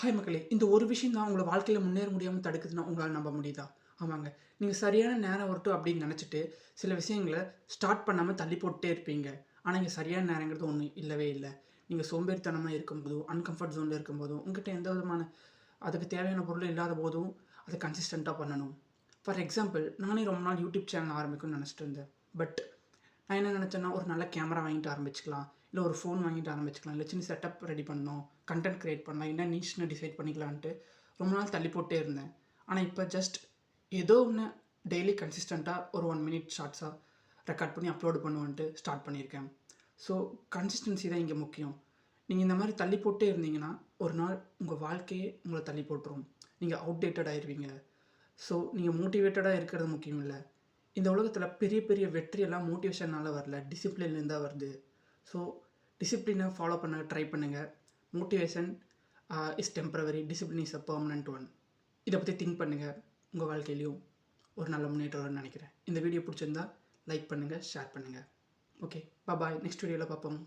Hi மக்களே! இந்த ஒரு விஷயம் தான் உங்கள வாழ்க்கையில முன்னேற முடியாம தடுக்குதுன்னா, உங்களால நம்ப முடியுதா? ஆமாங்க. நீங்க சரியான நேரம் வரட்டும் அப்படின்னு நெனச்சுட்டு, சில விஷயங்கள ஸ்டார்ட் பண்ணாம தள்ளி போட்டுட்டே இருப்பீங்க. ஆனா, இங்க சரியான நேரங்கிறது ஒண்ணு இல்லவே இல்ல. நீங்க சோம்பேறித்தனமா இருக்கும்போதும், அன்கம்ஃபர்ட் ஜோன்ல இருக்கும்போதும், உங்ககிட்ட எந்த விதமான அதுக்கு தேவையான பொருளும் இல்லாத போதும், அத கன்சிஸ்டன்ட்டா பண்ணணும். ஃபார் எக்ஸாம்பிள், நானே ரொம்ப நாள் யூடியூப் சேனல் ஆரம்பிக்கணும்னு நெனச்சுட்டு இருந்தேன். பட் நான் என்ன நினச்சேன்னா, ஒரு நல்ல கேமரா வாங்கிட்டு ஆரம்பிச்சுக்கலாம். இல்ல ஒரு ஃபோன் வாங்கிட்டு ஆரம்பிச்சுக்கலாம். இல்ல சின்ன செட்டப் ரெடி பண்ணணும். கன்டென்ட் கிரியேட் பண்ணலாம். என்ன நீஷ்ன்னு டிசைட் பண்ணிக்கலான்ட்டு ரொம்ப நாள் தள்ளி போட்டே இருந்தேன். ஆனா, இப்ப ஜஸ்ட் ஏதோ ஒண்ணு டெய்லி கன்சிஸ்டன்ட்டா ஒரு 1 மினிட் ஷார்ட்ஸா ரெக்கார்ட் பண்ணி அப்லோட் பண்ணுவேன்ட்டு ஸ்டார்ட் பண்ணியிருக்கேன். ஸோ, கன்சிஸ்டன்சி தான் இங்க முக்கியம். நீங்க இந்த மாரி தள்ளி போட்டே இருந்தீங்கன்னா, ஒரு நாள் உங்க வாழ்க்கையே உங்கள தள்ளி போட்டுரும். நீங்க அவுட்டேட்டட் ஆயிருவீங்க. ஸோ, நீங்க மோட்டிவேட்டடா இருக்கிறது முக்கியம் இல்ல. இந்த உலகத்துல பெரிய பெரிய வெற்றியெல்லாம் மோட்டிவேஷன்னால வரல. டிசிப்ளின்லேருந்து தான் வருது. ஸோ, டிசிப்ளின ஃபாலோ பண்ண ட்ரை பண்ணுங்க. Motivation is temporary. Discipline is a permanent one. இத பத்தி திங்க் பண்ணுங்க. உங்க வாழ்க்கையிலயும் ஒரு நல்ல முன்னேற்றம் வரும்னு நெனைக்கிறேன். இந்த வீடியோ புடிச்சிருந்தா லைக் பண்ணுங்க, ஷேர் பண்ணுங்க. ஓகே. பாய். நெக்ஸ்ட் வீடியோல பார்ப்போம்.